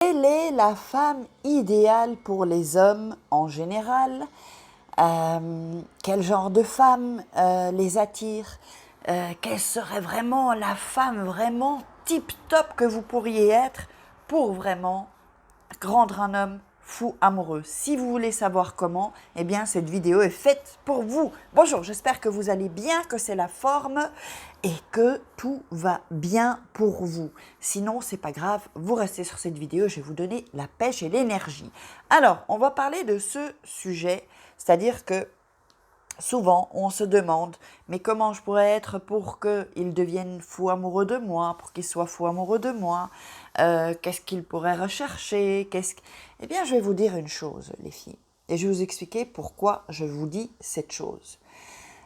Quelle est la femme idéale pour les hommes en général? Quel genre de femme les attire? Quelle serait vraiment la femme vraiment tip-top que vous pourriez être pour vraiment rendre un homme fou amoureux? Si vous voulez savoir comment, eh bien cette vidéo est faite pour vous. Bonjour, j'espère que vous allez bien, que c'est la forme et que tout va bien pour vous. Sinon, c'est pas grave, vous restez sur cette vidéo, je vais vous donner la pêche et l'énergie. Alors, on va parler de ce sujet, c'est-à-dire que souvent, on se demande, mais comment je pourrais être pour qu'il devienne fou amoureux de moi, pour qu'il soit fou amoureux de moi? Qu'est-ce qu'il pourrait rechercher? Eh bien, je vais vous dire une chose, les filles, et je vais vous expliquer pourquoi je vous dis cette chose.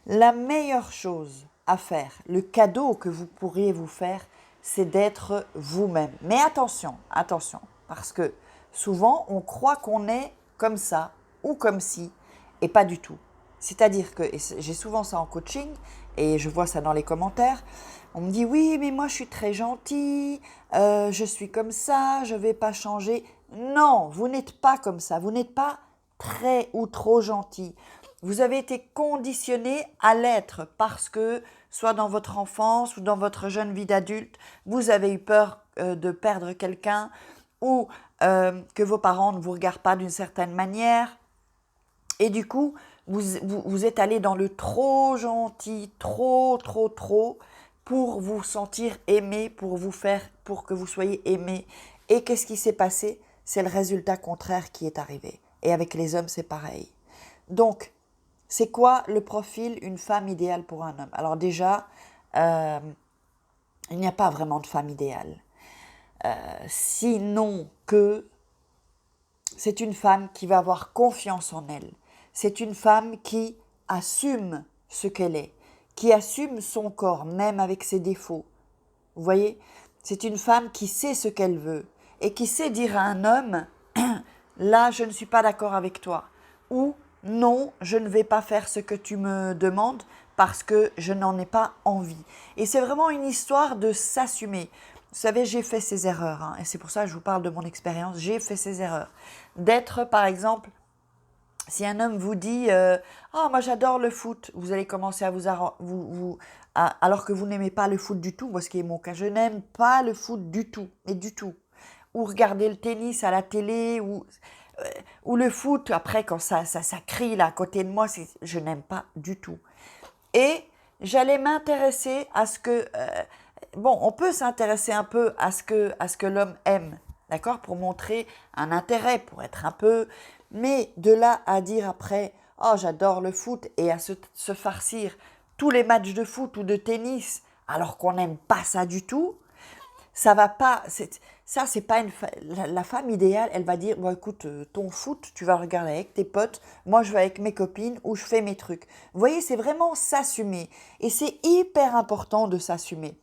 La meilleure chose à faire, le cadeau que vous pourriez vous faire, c'est d'être vous-même. Mais attention, attention, parce que souvent, on croit qu'on est comme ça ou comme ci, et pas du tout. C'est-à-dire que, et j'ai souvent ça en coaching, et je vois ça dans les commentaires, on me dit « Oui, mais moi je suis très gentille, je suis comme ça, je ne vais pas changer. » Non, vous n'êtes pas comme ça, vous n'êtes pas très ou trop gentil. Vous avez été conditionné à l'être parce que, soit dans votre enfance ou dans votre jeune vie d'adulte, vous avez eu peur de perdre quelqu'un ou que vos parents ne vous regardent pas d'une certaine manière. Et du coup, vous êtes allé dans le trop gentil, trop, pour vous sentir aimé, pour que vous soyez aimé. Et qu'est-ce qui s'est passé? C'est le résultat contraire qui est arrivé. Et avec les hommes, c'est pareil. Donc, c'est quoi le profil, une femme idéale pour un homme? Alors déjà, il n'y a pas vraiment de femme idéale. Sinon que c'est une femme qui va avoir confiance en elle. C'est une femme qui assume ce qu'elle est, qui assume son corps, même avec ses défauts. Vous voyez? C'est une femme qui sait ce qu'elle veut et qui sait dire à un homme « Là, je ne suis pas d'accord avec toi » ou « Non, je ne vais pas faire ce que tu me demandes parce que je n'en ai pas envie. » Et c'est vraiment une histoire de s'assumer. Vous savez, j'ai fait ces erreurs, hein, et c'est pour ça que je vous parle de mon expérience. J'ai fait ces erreurs. D'être, par exemple, si un homme vous dit oh, moi j'adore le foot, vous allez commencer à alors que vous n'aimez pas le foot du tout, moi ce qui est mon cas, je n'aime pas le foot du tout, mais du tout. Ou regarder le tennis à la télé, ou le foot, après quand ça crie là à côté de moi, je n'aime pas du tout. Et j'allais m'intéresser à ce que... bon, on peut s'intéresser un peu à ce que l'homme aime, d'accord? Pour montrer un intérêt, pour être un peu... Mais de là à dire après, oh j'adore le foot, et à se farcir tous les matchs de foot ou de tennis, alors qu'on n'aime pas ça du tout, ça va pas, ça c'est pas la femme idéale, elle va dire, bon écoute, ton foot, tu vas regarder avec tes potes, moi je vais avec mes copines ou je fais mes trucs. Vous voyez, c'est vraiment s'assumer, et c'est hyper important de s'assumer.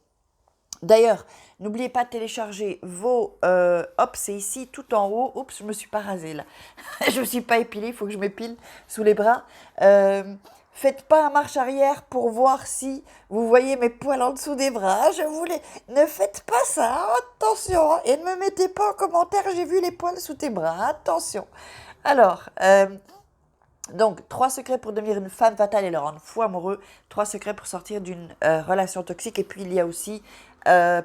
D'ailleurs, n'oubliez pas de télécharger vos... hop, c'est ici, tout en haut. Oups, je me suis pas rasée là. Je me suis pas épilée, il faut que je m'épile sous les bras. Faites pas un marche arrière pour voir si vous voyez mes poils en dessous des bras. Ne faites pas ça, attention. Et ne me mettez pas en commentaire, j'ai vu les poils sous tes bras, attention. Alors... donc, 3 secrets pour devenir une femme fatale et le rendre fou amoureux. 3 secrets pour sortir d'une relation toxique. Et puis, il y a aussi,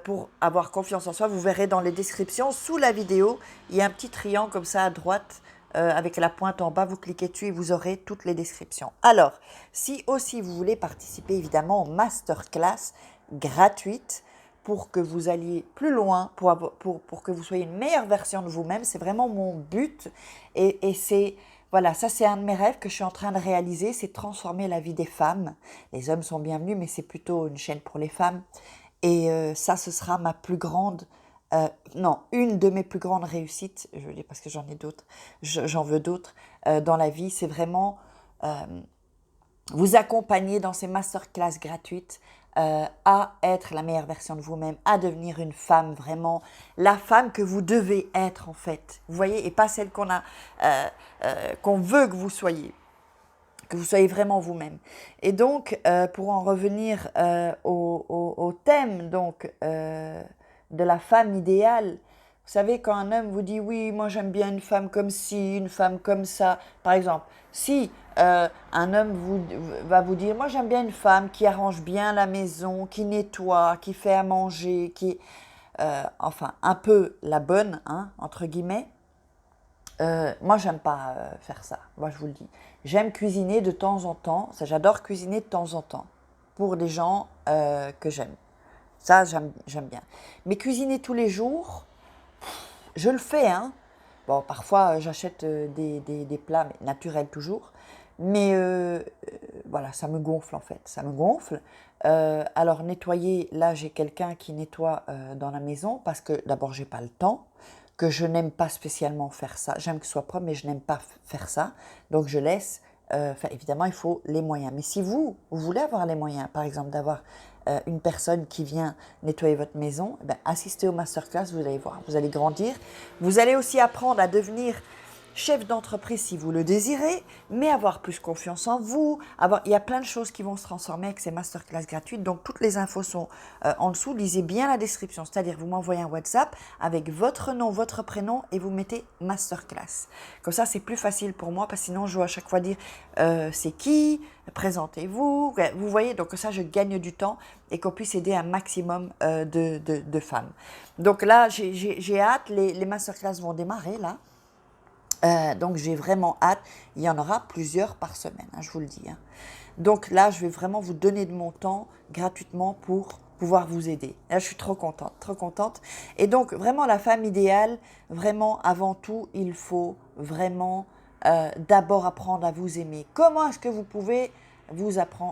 pour avoir confiance en soi, vous verrez dans les descriptions, sous la vidéo, il y a un petit triangle comme ça à droite, avec la pointe en bas. Vous cliquez dessus et vous aurez toutes les descriptions. Alors, si aussi vous voulez participer évidemment aux masterclass gratuites, pour que vous alliez plus loin, pour que vous soyez une meilleure version de vous-même, c'est vraiment mon but. Et c'est... Voilà, ça c'est un de mes rêves que je suis en train de réaliser, c'est de transformer la vie des femmes. Les hommes sont bienvenus, mais c'est plutôt une chaîne pour les femmes. Et ça, ce sera ma plus grande, non, une de mes plus grandes réussites, je dis parce que j'en ai d'autres, j'en veux d'autres dans la vie, c'est vraiment vous accompagner dans ces masterclass gratuites à être la meilleure version de vous-même, à devenir une femme vraiment, la femme que vous devez être en fait, vous voyez, et pas celle qu'on veut que vous soyez vraiment vous-même. Et donc, pour en revenir au thème donc, de la femme idéale, Vous savez, quand un homme vous dit oui, moi j'aime bien une femme comme ci, une femme comme ça, par exemple, si un homme va vous dire moi j'aime bien une femme qui arrange bien la maison, qui nettoie, qui fait à manger, qui enfin un peu la bonne, hein, entre guillemets, moi j'aime pas faire ça, moi je vous le dis. J'aime cuisiner de temps en temps, ça j'adore cuisiner de temps en temps, pour des gens que j'aime. Ça j'aime bien. Mais cuisiner tous les jours, je le fais, hein. Bon, parfois j'achète des plats, mais naturels toujours. Mais voilà, ça me gonfle en fait, ça me gonfle. Alors nettoyer, là j'ai quelqu'un qui nettoie dans la maison parce que d'abord j'ai pas le temps, que je n'aime pas spécialement faire ça. J'aime que ce soit propre, mais je n'aime pas faire ça. Donc je laisse. Enfin, évidemment, il faut les moyens. Mais si vous voulez avoir les moyens, par exemple d'avoir une personne qui vient nettoyer votre maison, eh bien, assistez au masterclass, vous allez voir, vous allez grandir. Vous allez aussi apprendre à devenir chef d'entreprise si vous le désirez, mais avoir plus confiance en vous. Il y a plein de choses qui vont se transformer avec ces masterclass gratuites. Donc, toutes les infos sont en dessous. Lisez bien la description, c'est-à-dire vous m'envoyez un WhatsApp avec votre nom, votre prénom et vous mettez masterclass. Comme ça, c'est plus facile pour moi parce que sinon, je dois à chaque fois dire c'est qui, présentez-vous. Vous voyez, donc ça, je gagne du temps et qu'on puisse aider un maximum de femmes. Donc là, j'ai hâte. Les masterclass vont démarrer là. Donc j'ai vraiment hâte, il y en aura plusieurs par semaine, hein, je vous le dis. Hein. Donc là, je vais vraiment vous donner de mon temps gratuitement pour pouvoir vous aider. Là, je suis trop contente, trop contente. Et donc vraiment la femme idéale, vraiment avant tout, il faut vraiment d'abord apprendre à vous aimer. Comment est-ce que vous pouvez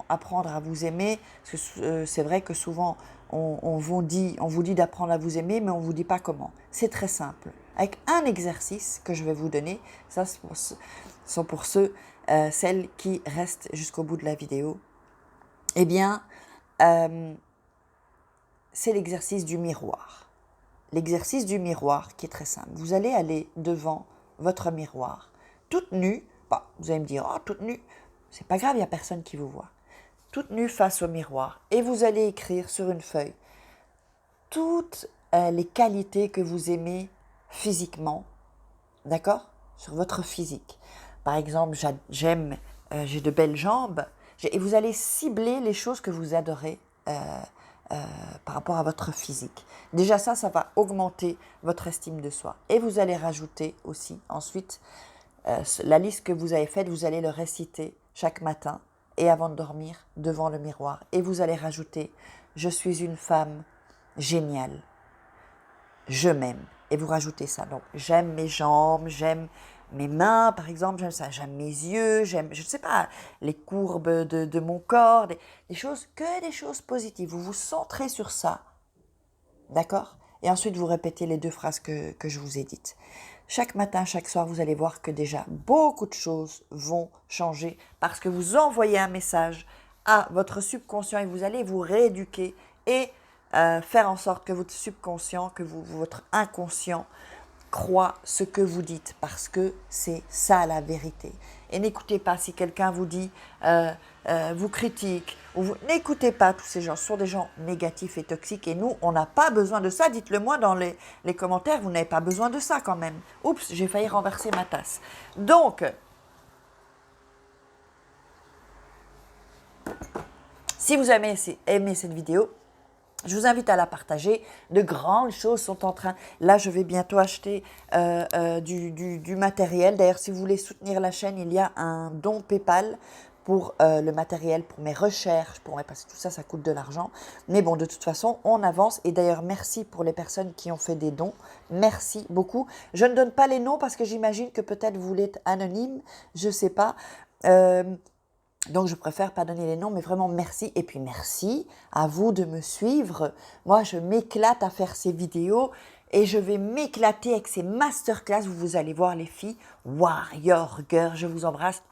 apprendre à vous aimer? Parce que c'est vrai que souvent on vous dit d'apprendre à vous aimer, mais on ne vous dit pas comment. C'est très simple. Avec un exercice que je vais vous donner, ça sont pour celles qui restent jusqu'au bout de la vidéo. Eh bien, c'est l'exercice du miroir. L'exercice du miroir qui est très simple. Vous allez aller devant votre miroir, toute nue. Bah, vous allez me dire, oh, toute nue, c'est pas grave, il n'y a personne qui vous voit. Toute nue face au miroir. Et vous allez écrire sur une feuille toutes les qualités que vous aimez physiquement, d'accord? Sur votre physique. Par exemple, j'ai de belles jambes, et vous allez cibler les choses que vous adorez par rapport à votre physique. Déjà ça va augmenter votre estime de soi. Et vous allez rajouter aussi, ensuite, la liste que vous avez faite, vous allez le réciter chaque matin et avant de dormir devant le miroir. Et vous allez rajouter « Je suis une femme géniale. Je m'aime ». Et vous rajoutez ça. Donc, j'aime mes jambes, j'aime mes mains, par exemple, j'aime ça. J'aime mes yeux, j'aime, je ne sais pas, les courbes de mon corps, des choses positives. Vous vous centrez sur ça. D'accord? Et ensuite, vous répétez les 2 phrases que je vous ai dites. Chaque matin, chaque soir, vous allez voir que déjà, beaucoup de choses vont changer parce que vous envoyez un message à votre subconscient et vous allez vous rééduquer et faire en sorte que votre subconscient, votre inconscient croit ce que vous dites parce que c'est ça la vérité. Et n'écoutez pas si quelqu'un vous dit, vous critique, n'écoutez pas tous ces gens, ce sont des gens négatifs et toxiques et nous, on n'a pas besoin de ça. Dites-le moi dans les commentaires, vous n'avez pas besoin de ça quand même. Oups, j'ai failli renverser ma tasse. Donc, si vous avez aimé cette vidéo, je vous invite à la partager. De grandes choses sont en train. Là, je vais bientôt acheter du matériel. D'ailleurs, si vous voulez soutenir la chaîne, il y a un don PayPal pour le matériel, pour mes recherches, parce que tout ça, ça coûte de l'argent. Mais bon, de toute façon, on avance. Et d'ailleurs, merci pour les personnes qui ont fait des dons. Merci beaucoup. Je ne donne pas les noms parce que j'imagine que peut-être vous voulez être anonyme. Je ne sais pas. Donc, je préfère pas donner les noms, mais vraiment merci. Et puis, merci à vous de me suivre. Moi, je m'éclate à faire ces vidéos et je vais m'éclater avec ces masterclass. Vous allez voir les filles. Warrior Girl, je vous embrasse.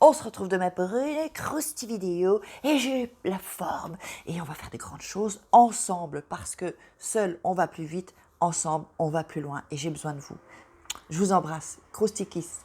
On se retrouve demain pour une croustille vidéo et j'ai la forme. Et on va faire de grandes choses ensemble parce que seul, on va plus vite. Ensemble, on va plus loin et j'ai besoin de vous. Je vous embrasse. Croustille kiss.